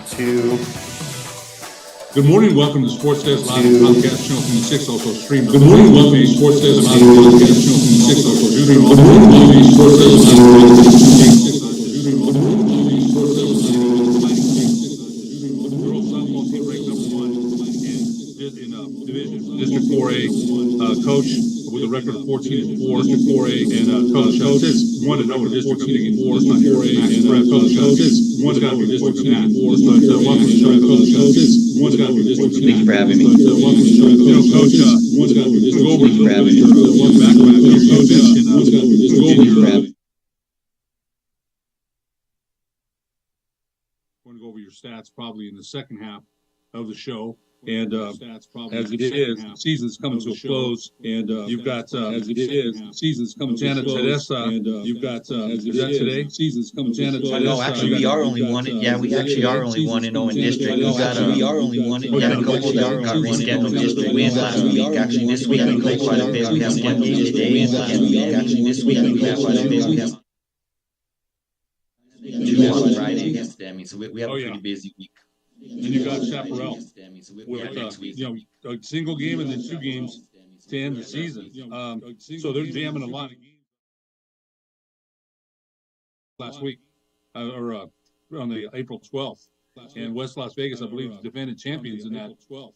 two. Good morning, welcome to Sports Days Live podcast channel from the 6, also streamed. Good morning, welcome to Sports Days Live podcast channel from the 6, also streamed. Good morning, welcome to Sports Days Live podcast channel from the 6, also streamed. Good morning, welcome to Sports Days Live podcast channel from the 6, also streamed. Girls softball team ranked number one in division District 4A coach with a record of 14-4. District 4A and coach says 1-0 in District 14-4. District 4A and coach says 1-0 in District 14-4. Welcome to the show, Coach. Thank you for having me. Welcome to the show, Coach. Go over a little bit of your background. Coach, go over your going to go over your stats probably in the second half of the show. And as it is, the season's coming to a close, and you've got as it is, the season's coming to Santa Teresa, and you've got is that today? Season's coming to Santa Teresa. No, actually, we are only one. Yeah, we actually are only 1-0 in district. We are only one. Yeah, a couple that got rescheduled district wins last week. Actually, this week we played quite a bit. We have scheduled today. Actually, this week we played quite a bit. We have 2 on Friday against them. So we have a pretty busy week. And you got Chaparral with a single game and then 2 games to end the season. So they're jamming a lot of games last week or on the April 12th. And West Las Vegas, I believe, is defending champions in that.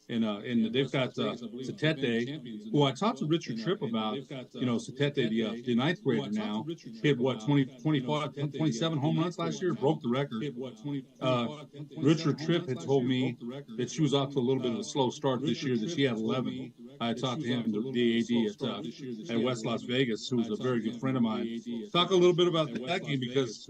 And they've got Satete, who I talked to Richard Tripp about. Satete, the 9th grader now, hit 27 home runs last year, broke the record. Richard Tripp had told me that she was off to a little bit of a slow start this year, that she had 11. I talked to him, the DAD at West Las Vegas, who's a very good friend of mine. Talk a little bit about that game, because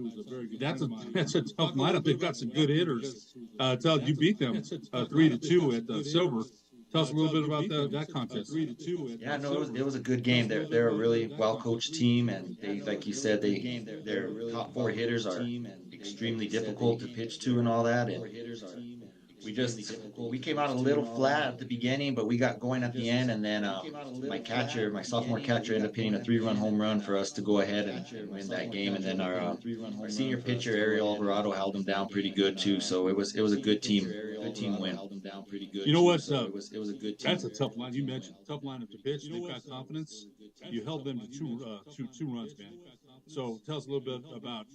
that's a tough lineup. They've got some good hitters. You beat them 3-2 at Silver. Tell us a little bit about that contest. Yeah, no, it was a good game. They're a really well coached team, and they, like you said, their top 4 hitters are extremely difficult to pitch to and all that. And we came out a little flat at the beginning, but we got going at the end, and then my sophomore catcher, ended up hitting a 3-run home run for us to go ahead and win that game. And then our senior pitcher, Ariel Alvarado, held them down pretty good too. So it was a good team win. You know what? It was a good team. That's a tough line. You mentioned tough lineup to pitch. They've got confidence. You held them to two runs, man. So tell us a little bit about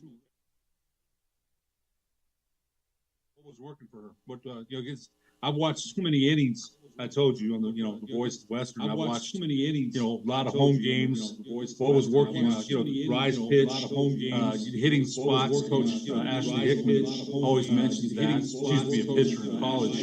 what was working for her. What I've watched too many innings. I told you on the Voice of Western. I've watched too many innings. A lot of home games. What was working? Rise pitch, hitting spots. Coach Ashley Hickman always mentions that. She used to be a pitcher in college.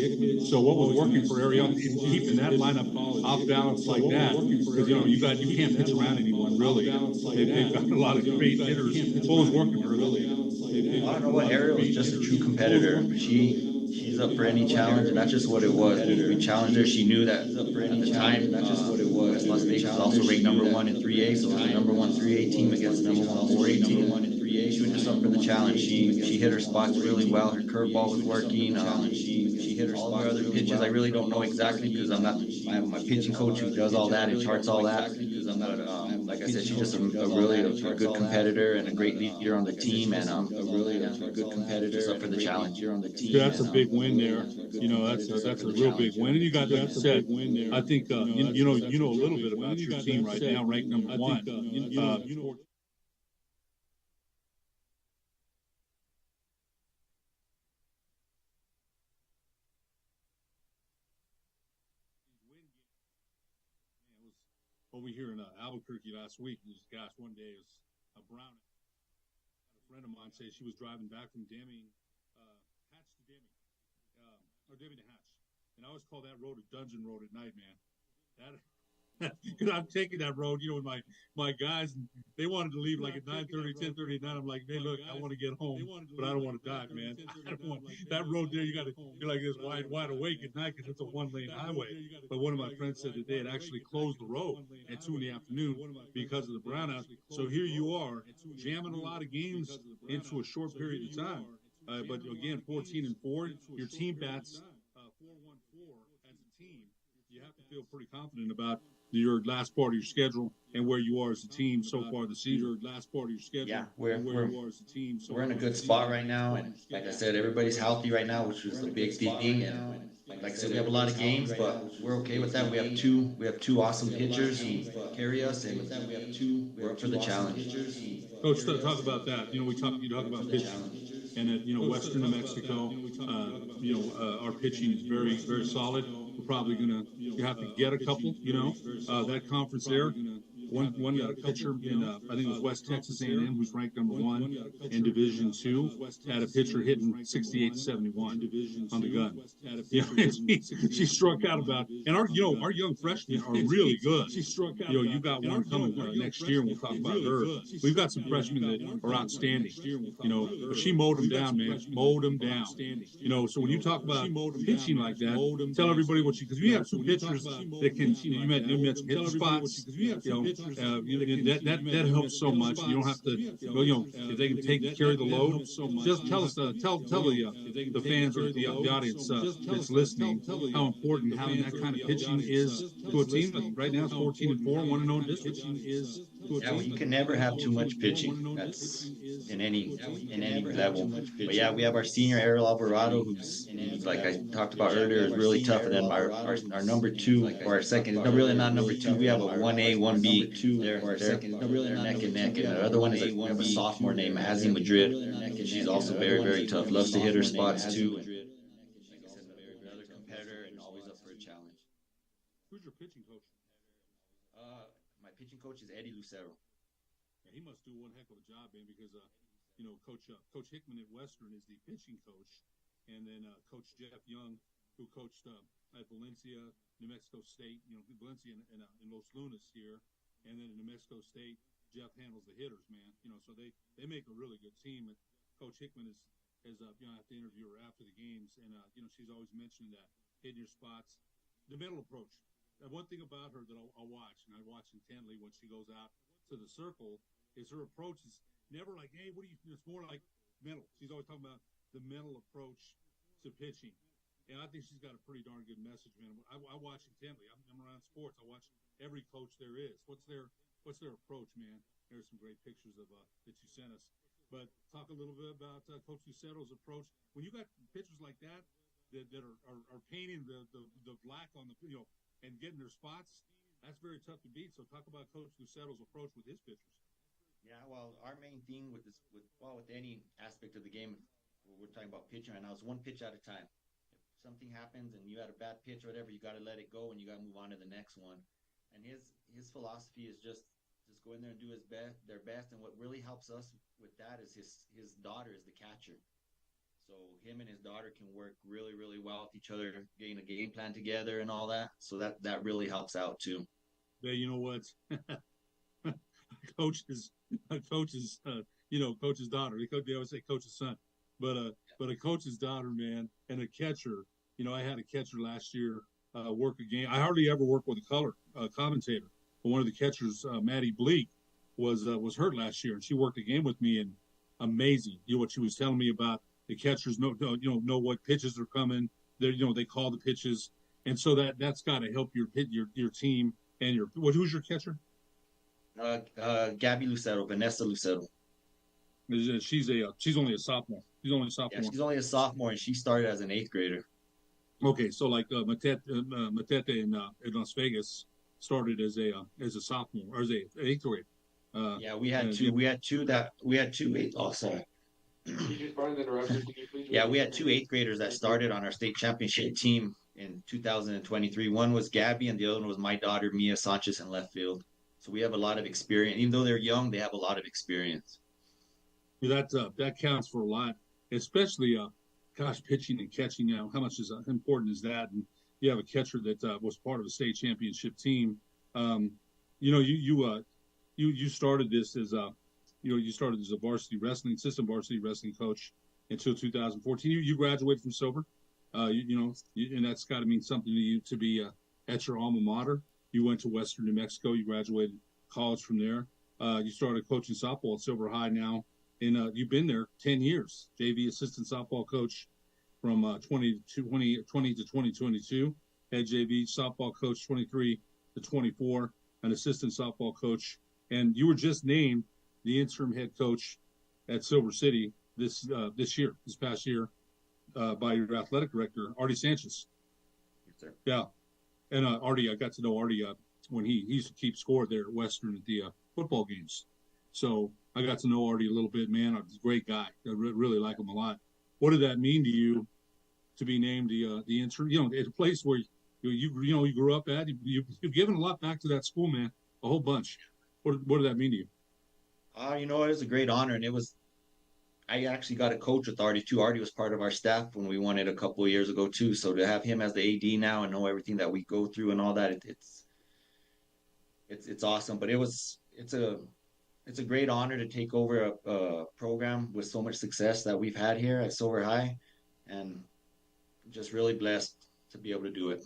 So what was working for Ariel in keeping that lineup off balance like that? Because you can't pitch around anyone really. They've got a lot of great hitters. What was working for her? I don't know what. Ariel was just a true competitor. She's up for any challenge, and that's just what it was. We challenged her. She knew that at the time, that's just what it was. Las Vegas was also ranked number 1 in 3A, so it was the number 1 3A team against the number 1 4A team. She was just up for the challenge. She hit her spots really well. Her curveball was working. She hit her spots. All her other pitches, I really don't know exactly, because I have my pitching coach who does all that and charts all that. Like I said, she's just a good competitor and a great leader on the team, and a good competitor. Just up for the challenge. That's a big win there. That's a real big win. And you got that said. I think you know a little bit about your team right now, ranked number 1. Over here in Albuquerque last week, gosh, one day it was a brown. A friend of mine say she was driving back from Hatch to Deming, or Deming to Hatch, and I always call that road a dungeon road at night, man. Because I'm taking that road, with my guys, and they wanted to leave like at 9:30, 10:30 at night. I'm like, hey, look, I want to get home, but I don't want to die, man. I don't want that road there. You're like this wide awake at night, because it's a 1-lane highway. But one of my friends said that they had actually closed the road at 2 in the afternoon because of the brownout. So here you are, jamming a lot of games into a short period of time. But again, 14-4, your team bats 4-1-4 as a team. You have to feel pretty confident about your last part of your schedule and where you are as a team so far this season. Your last part of your schedule. Yeah, and where you are as a team. we're in a good spot right now, and like I said, everybody's healthy right now, which was a big thing. And like I said, we have a lot of games, but we're okay with that. We have two awesome pitchers who carry us, and we're up for the challenge. Coach, talk about that. You talk about pitching, and at Western New Mexico, our pitching is very very solid. We're probably you have to get a couple. That conference there. One pitcher in I think it was West Texas A&M, who's ranked #1 in Division II, had a pitcher hitting 68-71 on the gun. She struck out about, and our young freshmen are really good. You got one coming next year, and we'll talk about her. We've got some freshmen that are outstanding. But she mowed them down, man. Mowed them down. So when you talk about pitching like that, tell everybody because we have two pitchers that can. You mentioned hit spots. That helps so much. You don't have to, if they can carry the load. Just tell us, tell the fans or the audience that's listening how important having that kind of pitching is to a team. Right now, it's 14-4, 1-0 district. Yeah, well, you can never have too much pitching. That's in any level. But yeah, we have our senior Ariel Alvarado, who's like I talked about earlier, is really tough. And then our number two or our second, no, really not number two. We have a 1A, 1B. They're neck and neck. And the other one is we have a sophomore named Azzy Madrid. She's also very, very tough. Loves to hit her spots too. Another competitor and always up for a challenge. Who's your pitching coach? My pitching coach is Eddie Lucero. Yeah, he must do one heck of a job, man, because Coach Hickman at Western is the pitching coach, and then Coach Jeff Young, who coached at Valencia, New Mexico State, Valencia and Los Lunas here, and then in New Mexico State, Jeff handles the hitters, man. So they make a really good team. And Coach Hickman is I have to interview her after the games, and she's always mentioning that hitting your spots, the mental approach. And one thing about her that I'll watch, and I watch intently when she goes out to the circle, is her approach is never like, hey, what do you? It's more like mental. She's always talking about the mental approach to pitching, and I think she's got a pretty darn good message, man. I watch intently. I'm around sports. I watch every coach there is. What's their approach, man? There's some great pictures of that you sent us. But talk a little bit about Coach Lucero's approach when you got pitchers like that are painting the black on the and getting their spots. That's very tough to beat. So talk about Coach Lucero's approach with his pitchers. Yeah, well, our main thing with any aspect of the game, we're talking about pitching right now, is one pitch at a time. If something happens and you had a bad pitch or whatever, you got to let it go and you got to move on to the next one. And his philosophy is just go in there and do their best. And what really helps us with that is his daughter is the catcher. So him and his daughter can work really, really well with each other, getting a game plan together and all that. So that really helps out too. Yeah, you know what? Coach's daughter. They always say coach's son, but a coach's daughter, man, and a catcher. I had a catcher last year work a game. I hardly ever work with a color commentator, but one of the catchers, Maddie Bleak, was hurt last year, and she worked a game with me, and amazing. What she was telling me about the catchers know what pitches are coming. They call the pitches, and so that's got to help your team and who's your catcher? Gabby Lucero, Vanessa Lucero. She's only a sophomore. Yeah, she's only a sophomore, and she started as an 8th grader. Okay, so like Matete in Las Vegas started as a sophomore or as a 8th grade. Yeah, we had two 8th. Oh, sorry. Yeah, we had two 8th graders that started on our state championship team in 2023. One was Gabby, and the other one was my daughter, Mia Sanchez, in left field. So we have a lot of experience. Even though they're young, they have a lot of experience. That counts for a lot, especially pitching and catching. How much is important is that? And you have a catcher that was part of a state championship team. You started this as you started as a assistant varsity wrestling coach until 2014. You graduated from Silver, and that's got to mean something to you to be at your alma mater. You went to Western New Mexico. You graduated college from there. You started coaching softball at Silver High now, and you've been there 10 years. JV assistant softball coach from 2020 to 2022. Head JV softball coach 23 to 24, an assistant softball coach, and you were just named the interim head coach at Silver City this past year, by your athletic director, Artie Sanchez. Yes, sir. Yeah, and Artie, I got to know Artie when he used to keep score there at Western at the football games. So I got to know Artie a little bit, man. He's a great guy. I really like him a lot. What did that mean to you to be named the interim? You know, at a place where you grew up at. You've given a lot back to that school, man. A whole bunch. What did that mean to you? You know, it was a great honor, and I actually got a coach with Artie too. Artie was part of our staff when we won it a couple of years ago too. So to have him as the AD now and know everything that we go through and all that, it's awesome. But it's a great honor to take over a program with so much success that we've had here at Silver High, and just really blessed to be able to do it.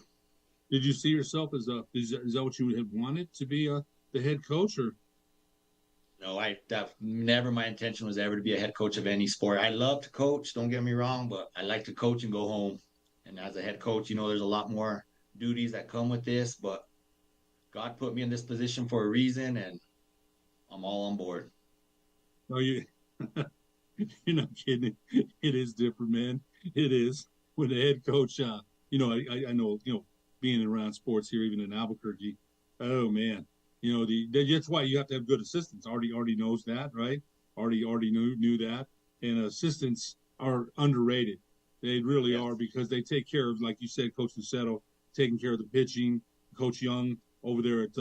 Did you see yourself as is that what you had wanted to be the head coach, or? No, never. My intention was ever to be a head coach of any sport. I love to coach, don't get me wrong, but I like to coach and go home. And as a head coach, you know, there's a lot more duties that come with this, but God put me in this position for a reason, and I'm all on board. Oh, you're not kidding. It is different, man. It is. When the head coach, I know, being around sports here, even in Albuquerque, oh, man. You know, that's why you have to have good assistants. Artie knows that, right? Artie knew that. And assistants are underrated. They really are, because they take care of, like you said, Coach Lucetto, taking care of the pitching. Coach Young over there at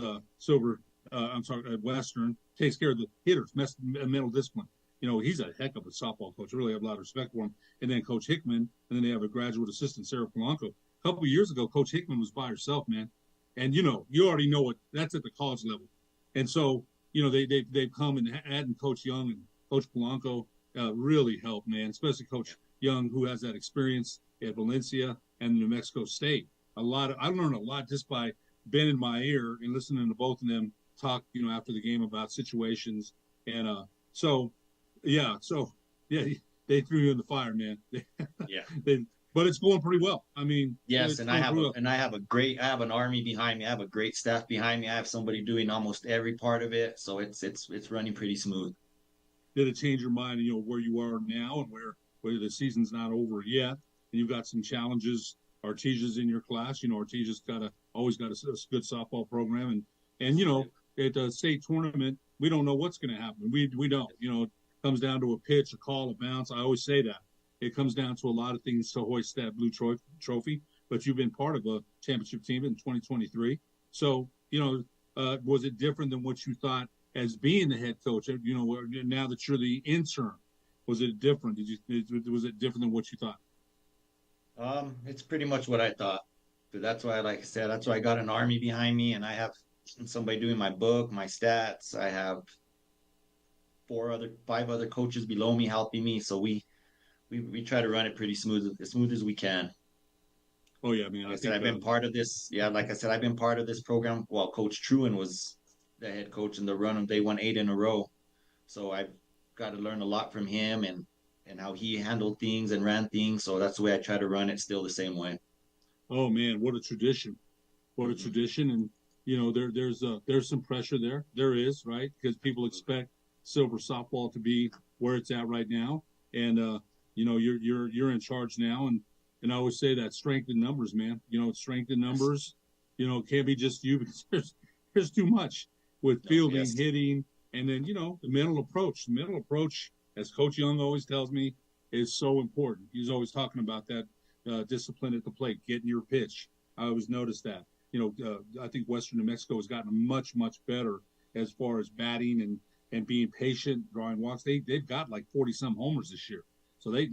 at Western takes care of the hitters, mental discipline. You know, he's a heck of a softball coach. I really have a lot of respect for him. And then Coach Hickman, and then they have a graduate assistant, Sarah Polanco. A couple of years ago, Coach Hickman was by herself, man. And, you already know that's at the college level. And so, they've come and adding Coach Young and Coach Polanco really helped, man, especially Coach Young, who has that experience at Valencia and New Mexico State. I learned a lot just by bending my ear and listening to both of them talk, after the game about situations. And they threw you in the fire, man. But it's going pretty well. I mean, yes, and I have an army behind me. I have a great staff behind me. I have somebody doing almost every part of it, so it's running pretty smooth. Did it change your mind, where you are now and where the season's not over yet, and you've got some challenges? Artesia's in your class. Artesia's always got a good softball program, and at the state tournament, we don't know what's going to happen. We don't. It comes down to a pitch, a call, a bounce. I always say that. It comes down to a lot of things to hoist that blue trophy, but you've been part of a championship team in 2023. So, was it different than what you thought as being the head coach? Now that you're the intern, was it different? Was it different than what you thought? It's pretty much what I thought. But that's why, like I said, that's why I got an army behind me, and I have somebody doing my book, my stats. I have 5 other coaches below me helping me. So we try to run it pretty smooth as we can. Oh yeah, man. I've been part of this. Yeah, like I said, I've been part of this program while Coach Truen was the head coach in the run. They won 8 in a row. So I've got to learn a lot from him and how he handled things and ran things. So that's the way I try to run it, still the same way. Oh man, what a tradition! What a tradition! And there's some pressure there. There is, right? Because people expect Silver softball to be where it's at right now, and you're in charge now, and I always say that strength in numbers, man. Strength in numbers. It can't be just you, because there's too much with fielding, hitting, and then the mental approach. The mental approach, as Coach Young always tells me, is so important. He's always talking about that discipline at the plate, getting your pitch. I always noticed that. I think Western New Mexico has gotten much better as far as batting and being patient, drawing walks. They've got like 40-some homers this year. So they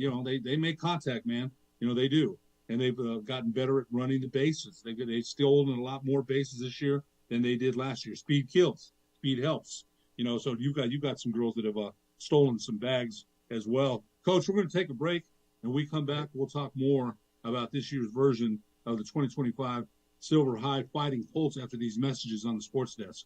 make contact, man. They do, and they've gotten better at running the bases. They've stolen a lot more bases this year than they did last year. Speed kills. Speed helps. So you've got some girls that have stolen some bags as well. Coach, we're going to take a break, and we come back. We'll talk more about this year's version of the 2025 Silver High Fighting Colts after these messages on the sports desk.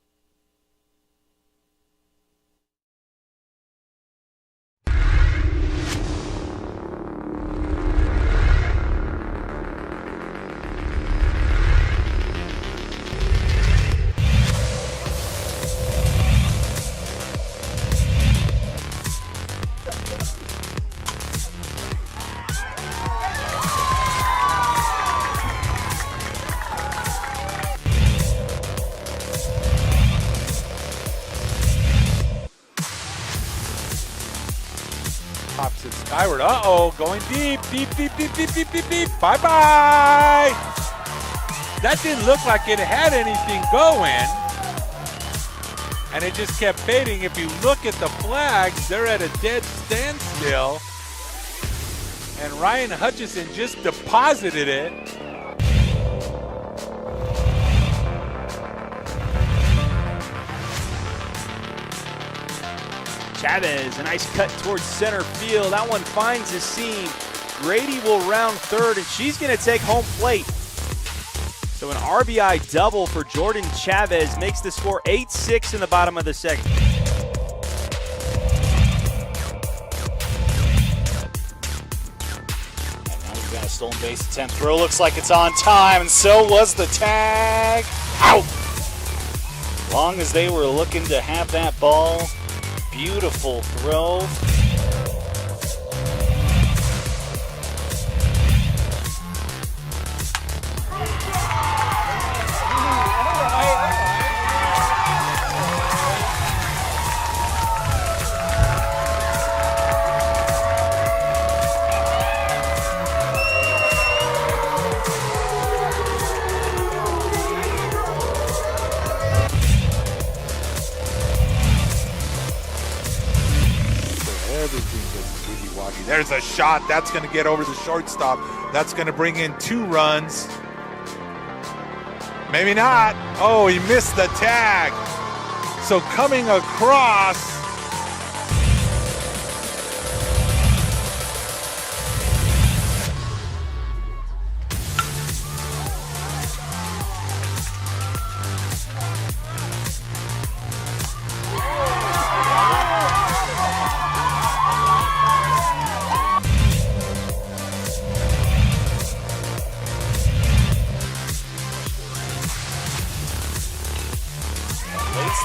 skyward. Uh-oh, going deep, deep, deep, deep, deep, deep, deep, deep. Bye-bye. That didn't look like it had anything going. And it just kept fading. If you look at the flags, they're at a dead standstill. And Ryan Hutchison just deposited it. Chavez, a nice cut towards center field. That one finds a seam. Grady will round third, and she's going to take home plate. So an RBI double for Jordan Chavez makes the score 8-6 in the bottom of the second. And now we've got a stolen base attempt. Throw looks like it's on time, and so was the tag. Out! Long as they were looking to have that ball. Beautiful throw. There's a shot. That's going to get over the shortstop. That's going to bring in 2 runs. Maybe not. Oh, he missed the tag. So coming across.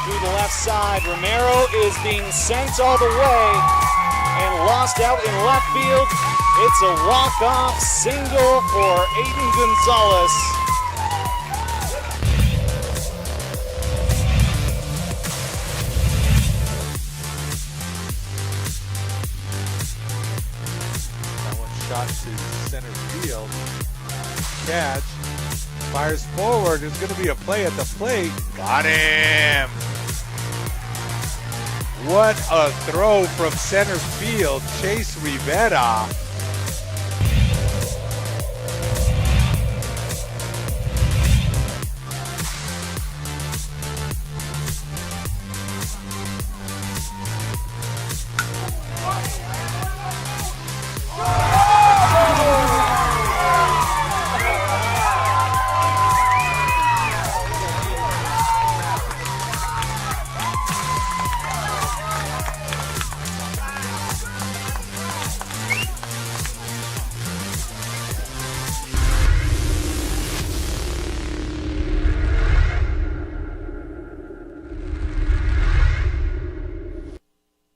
Through the left side, Romero is being sent all the way and lost out in left field. It's a walk-off single for Aiden Gonzalez. That one shot to center field. Catch. Fires forward. There's going to be a play at the plate. Got him. What a throw from center field. Chase Rivera.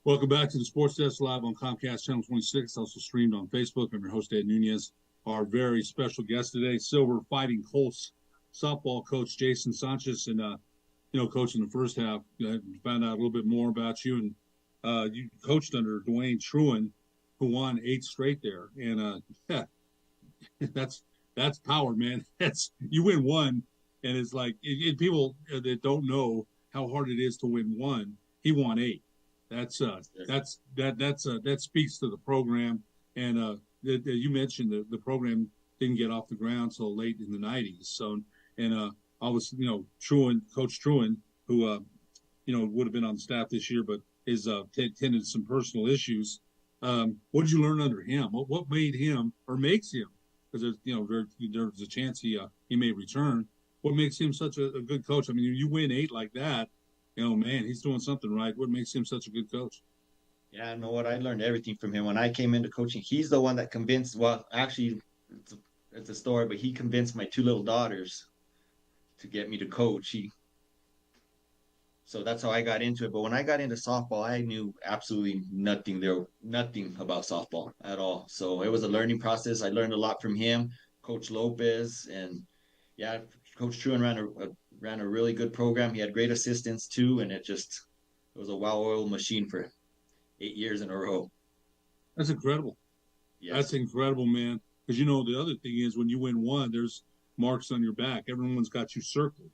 Welcome back to the Sports Desk live on Comcast Channel 26, also streamed on Facebook. I'm your host, Ed Nunez. Our very special guest today, Silver Fighting Colts softball coach Jason Sanchez. And, coach, in the first half, found out a little bit more about you. And you coached under Dwayne Truan, who won 8 straight there. And that's power, man. You win one, and it's like people that don't know how hard it is to win one, he won 8. That speaks to the program, and you mentioned the program didn't get off the ground till late in the 90s. So, and obviously, Coach Truan, who would have been on the staff this year, but is tended some personal issues. What did you learn under him? What made him or makes him? Because there's a chance he may return. What makes him such a good coach? I mean, you win 8 like that. Man, he's doing something right. What makes him such a good coach? Yeah, I know what I learned everything from him. When I came into coaching, he's the one that convinced, well, actually, it's a story, but he convinced my 2 little daughters to get me to coach. So that's how I got into it. But when I got into softball, I knew absolutely nothing about softball at all. So it was a learning process. I learned a lot from him, Coach Lopez, and yeah, Coach Truan ran a really good program. He had great assistants too, and it was a well-oiled machine for 8 years in a row. That's incredible. Yes. That's incredible, man. Because the other thing is when you win one, there's marks on your back. Everyone's got you circled.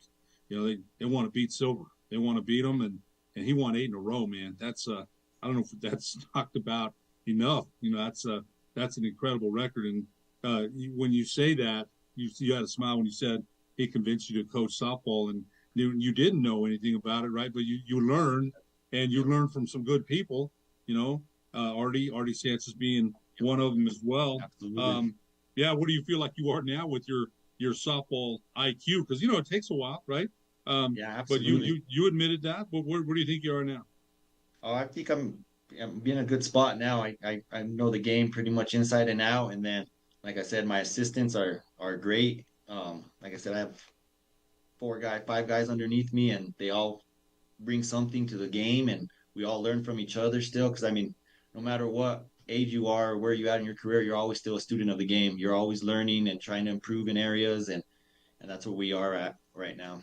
They want to beat Silver. They want to beat him, and he won 8 in a row, man. That's I don't know if that's talked about enough. That's an incredible record. And when you say that, you had a smile when you said he convinced you to coach softball, and you didn't know anything about it, right? But you learn, and you learn from some good people. Artie Sanchez being one of them as well. Absolutely. What do you feel like you are now with your softball IQ? Because it takes a while, right? Absolutely. But you admitted that. But where do you think you are now? Oh, I think I'm in a good spot now. I know the game pretty much inside and out, and then like I said, my assistants are great. Like I said, I have 5 guys underneath me, and they all bring something to the game, and we all learn from each other still. Because no matter what age you are or where you at in your career, you're always still a student of the game. You're always learning and trying to improve in areas, and that's what we are at right now.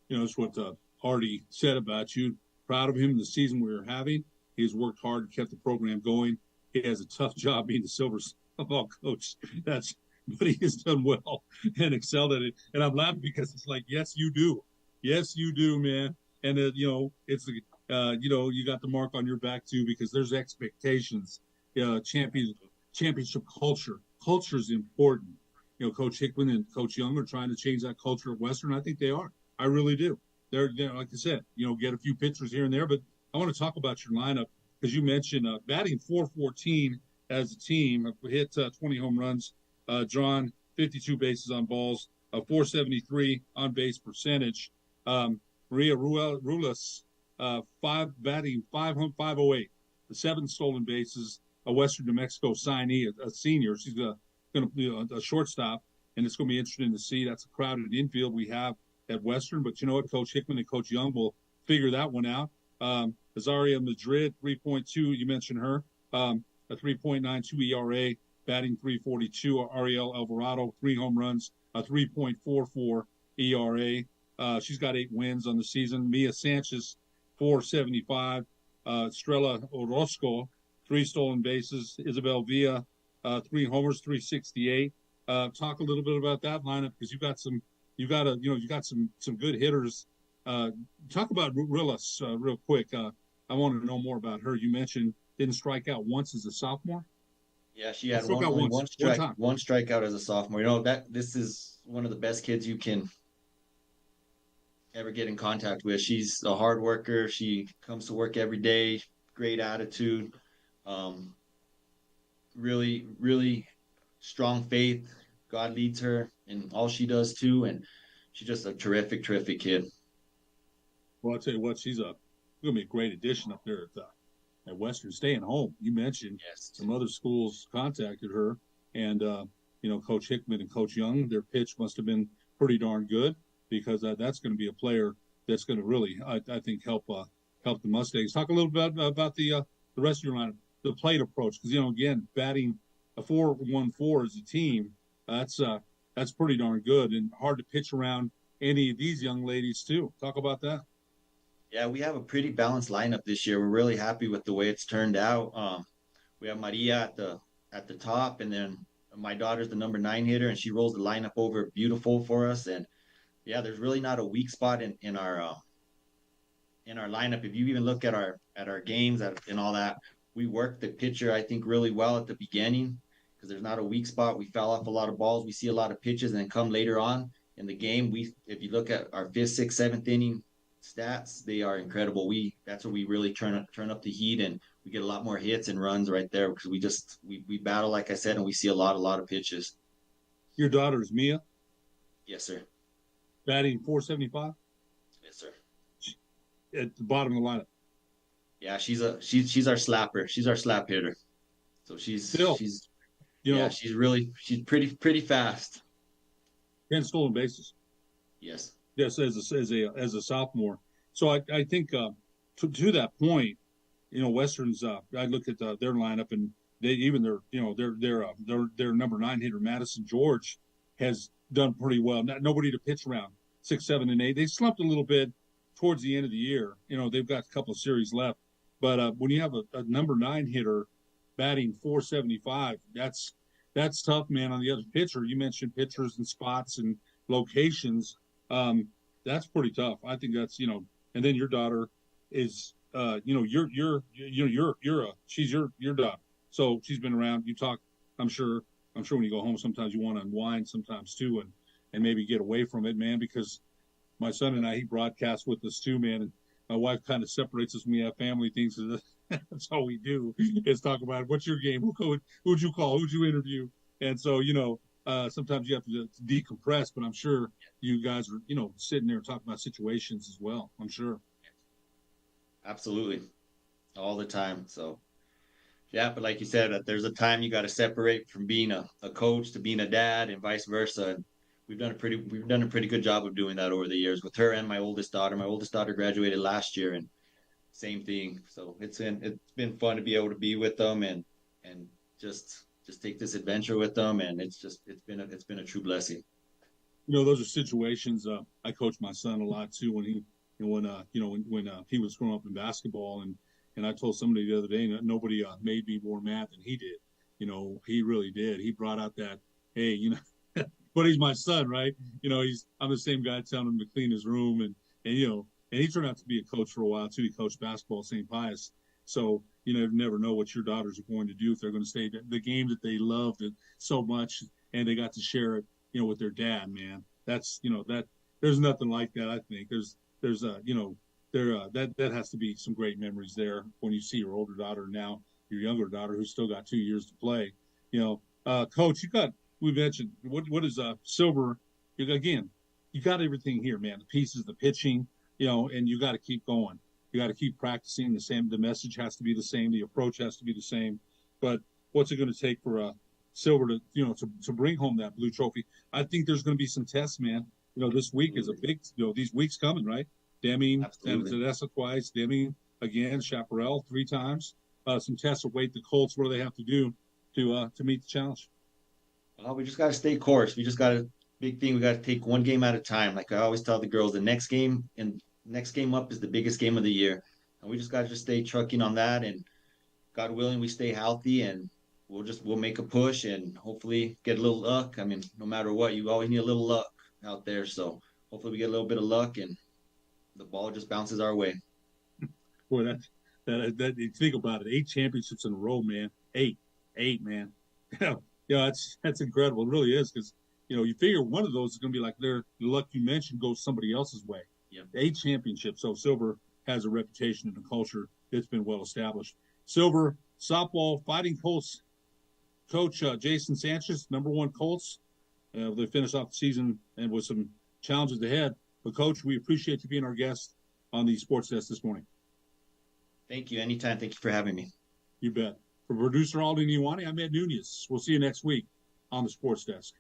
It's what Artie said about you. Proud of him in the season we were having. He's worked hard and kept the program going. He has a tough job being the Silver softball coach. But he has done well and excelled at it. And I'm laughing because it's like, yes, you do. Yes, you do, man. And it's you got the mark on your back too, because there's expectations. Championship culture. Culture is important. Coach Hickman and Coach Young are trying to change that culture at Western. I think they are. I really do. They're like I said, get a few pitchers here and there. But I want to talk about your lineup because you mentioned batting .414 as a team, hit 20 home runs, drawn 52 bases on balls, 473 on base percentage. Maria Rulas, batting 508, 7 stolen bases, a Western New Mexico signee, a senior. She's going to be a shortstop, and it's going to be interesting to see. That's a crowded infield we have at Western, but you know what? Coach Hickman and Coach Young will figure that one out. Azaria Madrid, 3.2. You mentioned her, a 3.92 ERA, batting .342. Ariel Alvarado, 3 home runs, a 3.44 ERA. She's got 8 wins on the season. Mia Sanchez, 475. Estrella Orozco, 3 stolen bases. Isabel Villa, 3 homers, 368. Talk a little bit about that lineup because you got some good hitters. Talk about Rillis real quick. I want to know more about her. You mentioned didn't strike out once as a sophomore. Yeah, she had one strikeout as a sophomore. This is one of the best kids you can ever get in contact with. She's a hard worker. She comes to work every day. Great attitude. Really, really strong faith. God leads her in all she does too, and she's just a terrific, terrific kid. Well, I'll tell you what, she's going to be a great addition up there at Western. Staying home, you mentioned some other schools contacted her, and Coach Hickman and Coach Young, their pitch must have been pretty darn good because that's going to be a player that's going to really, I think, help the Mustangs. Talk a little bit about the rest of your lineup, the plate approach, because again, batting a 4-1-4 as a team, that's pretty darn good and hard to pitch around any of these young ladies too. Talk about that. Yeah, we have a pretty balanced lineup this year. We're really happy with the way it's turned out. We have Maria at the top, and then my daughter's the number 9 hitter, and she rolls the lineup over beautiful for us. And yeah, there's really not a weak spot in our lineup. If you even look at our games and all that, we work the pitcher I think really well at the beginning because there's not a weak spot. We foul off a lot of balls, we see a lot of pitches, and then come later on in the game, if you look at our 5th, 6th, 7th inning stats, they are incredible. That's where we really turn up the heat, and we get a lot more hits and runs right there because we battle, like I said, and we see a lot of pitches. Your daughter is Mia? Yes, sir. Batting .475? Yes, sir. At the bottom of the lineup. Yeah, she's our slapper. She's our slap hitter. So she's pretty fast. 10 stolen bases. Yes. Yes, as a sophomore. So I think to that point, Western's. I look at their lineup, and their number 9 hitter Madison George has done pretty well. Nobody to pitch around 6, 7, and 8. They slumped a little bit towards the end of the year. They've got a couple of series left, but when you have a number 9 hitter batting .475. That's tough, man. On the other pitcher, you mentioned pitchers and spots and locations. That's pretty tough. I think that's, and then your daughter is, she's your daughter. So she's been around. You talk, I'm sure when you go home, sometimes you want to unwind sometimes too, and maybe get away from it, man, because my son and he broadcast with us too, man. And my wife kind of separates us when we have family things. That's all we do is talk about what's your game, who'd you call, who'd you interview, and so sometimes you have to decompress. But I'm sure you guys are sitting there talking about situations as well. I'm sure. Absolutely, all the time. So yeah, but like you said, there's a time you got to separate from being a coach to being a dad, and vice versa. And we've done a pretty good job of doing that over the years with her and my oldest daughter. My oldest daughter graduated last year, and same thing. So it's been fun to be able to be with them and just take this adventure with them, and it's been a true blessing. Those are situations. I coach my son a lot too when he was growing up in basketball, and I told somebody the other day that nobody made me more mad than he did. He really did. He brought out that, hey, but he's my son, right? I'm the same guy telling him to clean his room, and he turned out to be a coach for a while too. He coached basketball at St. Pius. So you never know what your daughters are going to do, if they're going to stay the game that they loved so much, and they got to share it, with their dad, man. That's that there's nothing like that. I think that has to be some great memories there when you see your older daughter, now your younger daughter, who's still got 2 years to play. Coach, we mentioned what is Silver. You got everything here, man. The pieces, the pitching, and you got to keep going. You got to keep practicing the same. The message has to be the same. The approach has to be the same. But what's it going to take for Silver to bring home that blue trophy? I think there's going to be some tests, man. This week is a big. These weeks coming, right? Deming, Tedessa twice, Deming again, Chaparral 3 times. Some tests await the Colts. What do they have to do to meet the challenge? Well, we just got to stay course. We just got to. Big thing, we got to take one game at a time. Like I always tell the girls, the next game up is the biggest game of the year, and we just got to stay trucking on that. And God willing, we stay healthy, and we'll make a push and hopefully get a little luck. I mean, no matter what, you always need a little luck out there. So hopefully we get a little bit of luck and the ball just bounces our way. Boy, that you think about it, 8 championships in a row, man. 8, man. That's incredible. It really is, because you figure one of those is going to be like the luck you mentioned goes somebody else's way. Yep. 8 championships. So Silver has a reputation and a culture that's been well established. Silver softball Fighting Colts coach Jason Sanchez, #1 Colts. They finished off the season and with some challenges ahead. But Coach, we appreciate you being our guest on the Sports Desk this morning. Thank you. Anytime. Thank you for having me. You bet. For producer Alden Iwani, I'm Ed Nunez. We'll see you next week on the Sports Desk.